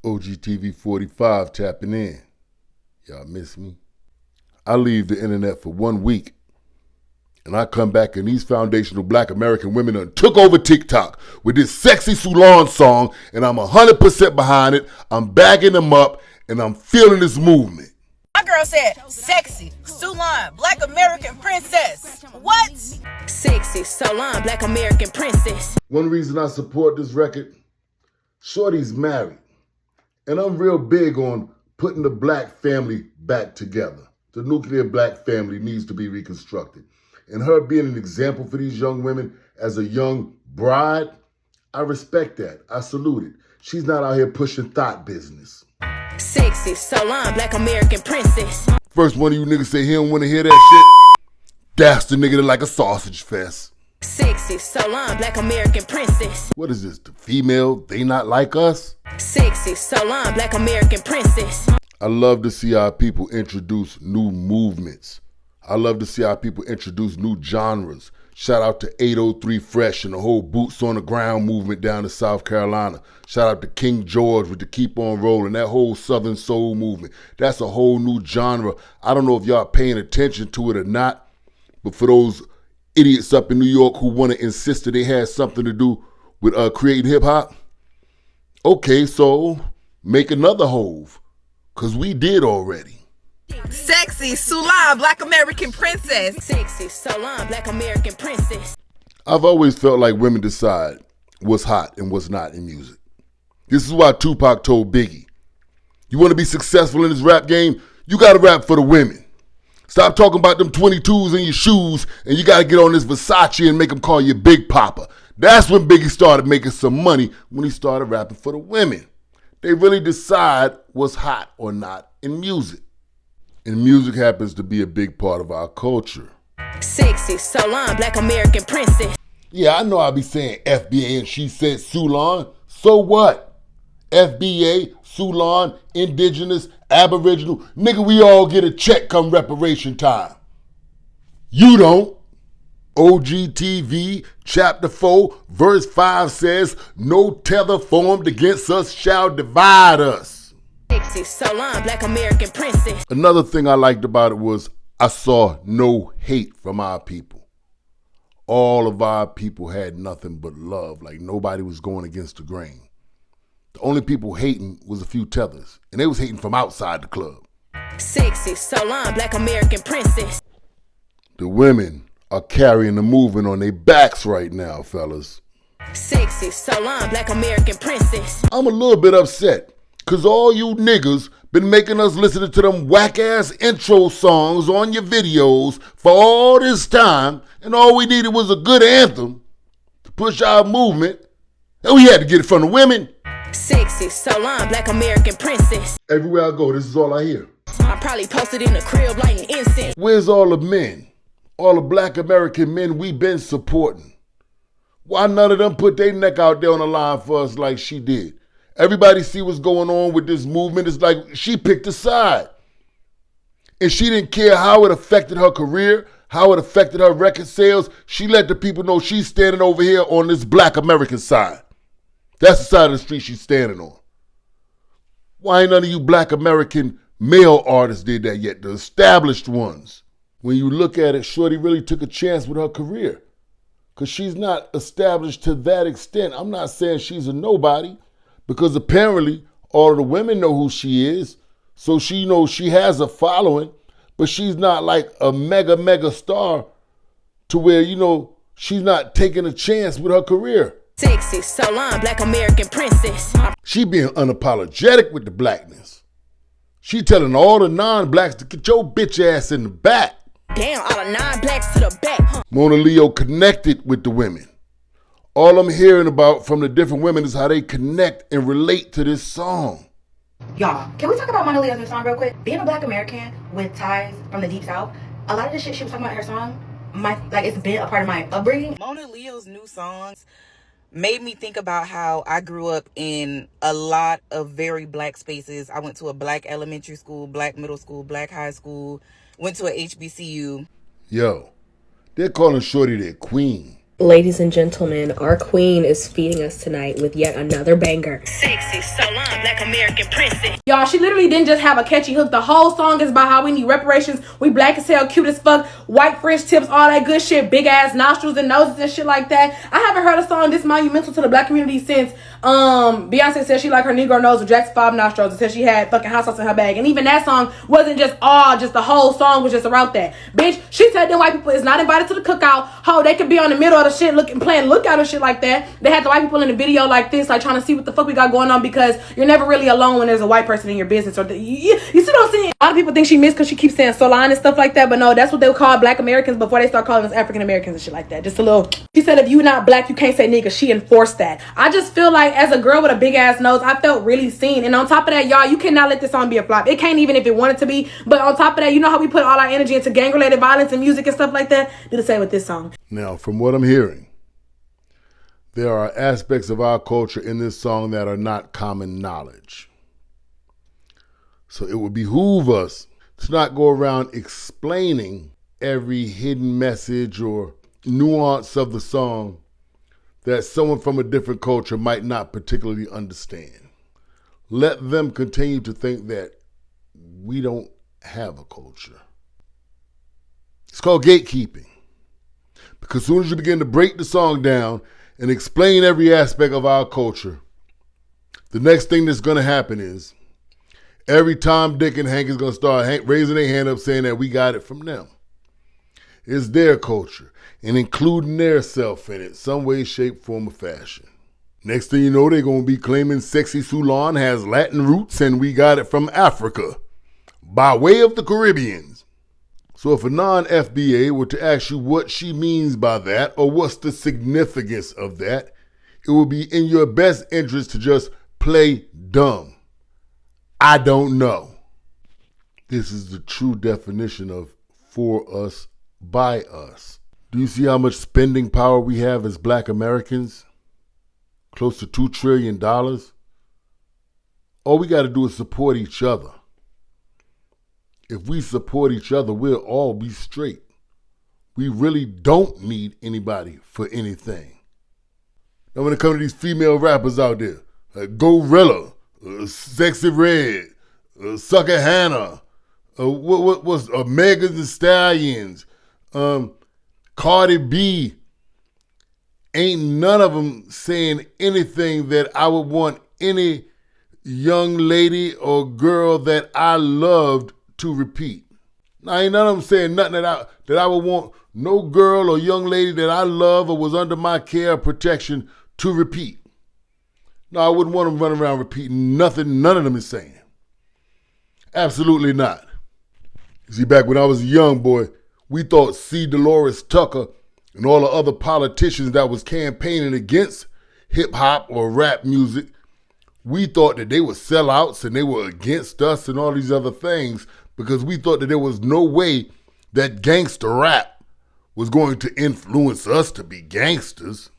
OGTV 45 tapping in. Y'all miss me? I leave the internet for 1 week, and I come back and these foundational black American women done took over TikTok with this sexy Soulaan song, and I'm 100% behind it. I'm bagging them up, and I'm feeling this movement. My girl said, sexy, Soulaan, black American princess. What? Sexy, Soulaan, black American princess. One reason I support this record, Shorty's married. And I'm real big on putting the black family back together. The nuclear black family needs to be reconstructed. And her being an example for these young women as a young bride, I respect that. I salute it. She's not out here pushing thought business. Sexy, Soulaan, black American princess. First one of you niggas say he don't want to hear that shit, that's the nigga that like a sausage fest. Sexy, Soulaan, black American princess. What is this, the female, they not like us? Sexy, Soulaan, black American princess. I love to see how people introduce new movements. I love to see how people introduce new genres. Shout out to 803 Fresh and the whole Boots on the Ground movement down in South Carolina. Shout out to King George with the Keep On Rolling, that whole Southern Soul movement. That's a whole new genre. I don't know if y'all paying attention to it or not, but for those idiots up in New York who want to insist that they had something to do with creating hip hop, okay, so make another Hove, because we did already. Sexy, Soulaan, black American princess. Sexy, Soulaan, black American princess. I've always felt like women decide what's hot and what's not in music. This is why Tupac told Biggie, you want to be successful in this rap game, you got to rap for the women. Stop talking about them 22s in your shoes, and you got to get on this Versace and make them call you Big Papa. That's when Biggie started making some money, when he started rapping for the women. They really decide what's hot or not in music. And music happens to be a big part of our culture. Sexy, Soulaan, black American princess. Yeah, I know I be saying FBA and she said Soulaan. So what? FBA, Soulaan, indigenous, aboriginal. Nigga, we all get a check come reparation time. You don't. OGTV chapter 4 verse 5 says, no tether formed against us shall divide us. Sexy, Soulaan, black American princess. Another thing I liked about it was I saw no hate from our people. All of our people had nothing but love, like nobody was going against the grain. The only people hating was a few tethers, and they was hating from outside the club. Sexy, Soulaan, black American princess. The women are carrying the movement on their backs right now, fellas. Sexy, Soulaan, black American princess. I'm a little bit upset, because all you niggas been making us listen to them whack-ass intro songs on your videos for all this time, and all we needed was a good anthem to push our movement, and we had to get it from the women. Sexy, Soulaan, black American princess. Everywhere I go, this is all I hear. I probably posted in the crib lighting incense. Where's all the men? All the black American men we been supporting? Why none of them put their neck out there on the line for us like she did? Everybody see what's going on with this movement. It's like she picked a side. And she didn't care how it affected her career, how it affected her record sales. She let the people know she's standing over here on this black American side. That's the side of the street she's standing on. Why ain't none of you black American male artists did that yet? The established ones. When you look at it, Shorty really took a chance with her career. Because she's not established to that extent. I'm not saying she's a nobody. Because apparently all of the women know who she is. So she knows she has a following, but she's not like a mega star to where, she's not taking a chance with her career. Sexy, Soulaan, black American princess. She being unapologetic with the blackness. She telling all the non-blacks to get your bitch ass in the back. Damn, all the non-blacks to the back. Huh? Mona Leo connected with the women. All I'm hearing about from the different women is how they connect and relate to this song. Y'all, can we talk about Mona Leo's new song real quick? Being a black American with ties from the Deep South, a lot of the shit she was talking about in her song, it's been a part of my upbringing. Mona Leo's new songs made me think about how I grew up in a lot of very black spaces. I went to a black elementary school, black middle school, black high school, went to a HBCU. Yo, they're calling Shorty their queen. Ladies and gentlemen, our queen is feeding us tonight with yet another banger. Sexy, Soulaan, Black American princess. Y'all, she literally didn't just have a catchy hook. The whole song is about how we need reparations. We black as hell, cute as fuck, white French tips, all that good shit, big ass nostrils and noses and shit like that. I haven't heard a song this monumental to the black community since Beyonce said she liked her Negro nose with Jackson 5 nostrils and said she had fucking hot sauce in her bag. And even that song wasn't just the whole song was just about that. Bitch, she said that white people is not invited to the cookout. Ho, they could be on the middle of the shit playing lookout and shit like that. They had the white people in the video like this, like trying to see what the fuck we got going on, because you're never really alone when there's a white person in your business. Or you see what I'm saying? A lot of people think she missed because she keeps saying Soulaan and stuff like that, but no, that's what they would call black Americans before they start calling us African Americans and shit like that. Just a little. She said if you not black, you can't say nigga. She enforced that. I just feel like as a girl with a big ass nose, I felt really seen. And on top of that, y'all, you cannot let this song be a flop. It can't even if it wanted to be. But on top of that, you know how we put all our energy into gang-related violence and music and stuff like that? Do the same with this song. Now, from what I'm hearing, there are aspects of our culture in this song that are not common knowledge. So it would behoove us to not go around explaining every hidden message or nuance of the song that someone from a different culture might not particularly understand. Let them continue to think that we don't have a culture. It's called gatekeeping. Because as soon as you begin to break the song down and explain every aspect of our culture, the next thing that's going to happen is every Tom, Dick, and Hank is going to start raising their hand up saying that we got it from them. It's their culture and including their self in it, some way, shape, form, or fashion. Next thing you know, they're going to be claiming sexy Soulaan has Latin roots and we got it from Africa by way of the Caribbeans. So if a non-FBA were to ask you what she means by that or what's the significance of that, it would be in your best interest to just play dumb. I don't know. This is the true definition of for us, by us. Do you see how much spending power we have as black Americans? Close to $2 trillion. All we got to do is support each other. If we support each other, we'll all be straight. We really don't need anybody for anything. Now when it comes to these female rappers out there, like Gorilla, Sexy Red, Sucker Hannah, what's Megan Thee Stallions, Cardi B, ain't none of them saying anything that I would want any young lady or girl that I loved to repeat. Now, ain't none of them saying nothing that I would want no girl or young lady that I love or was under my care or protection to repeat. No, I wouldn't want them running around repeating nothing none of them is saying. Absolutely not. You see, back when I was a young boy, we thought C. Dolores Tucker and all the other politicians that was campaigning against hip-hop or rap music, we thought that they were sellouts and they were against us and all these other things, because we thought that there was no way that gangster rap was going to influence us to be gangsters.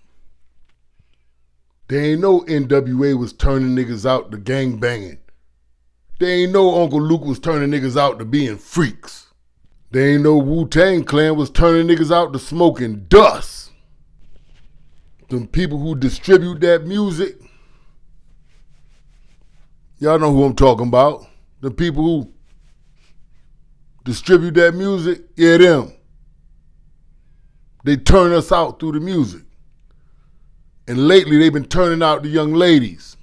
There ain't no NWA was turning niggas out to gang banging. There ain't no Uncle Luke was turning niggas out to being freaks. There ain't no Wu-Tang Clan was turning niggas out to smoking dust. Them people who distribute that music, y'all know who I'm talking about. The people who distribute that music, yeah, them. They turn us out through the music. And lately they've been turning out the young ladies.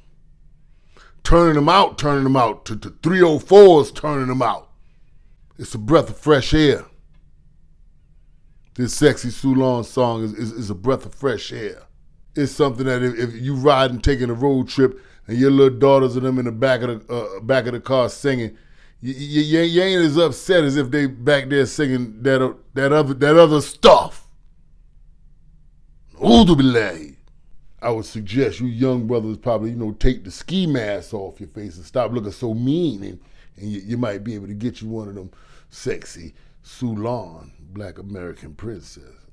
Turning them out to 304s, turning them out. It's a breath of fresh air. This Sexy Soulaan song is a breath of fresh air. It's something that if you ride and taking a road trip and your little daughters and them in the back of the car singing, you ain't as upset as if they back there singing that other stuff. Ooh, billahi. I would suggest you young brothers probably, take the ski mask off your face and stop looking so mean, and you might be able to get you one of them sexy Soulaan Black American princesses.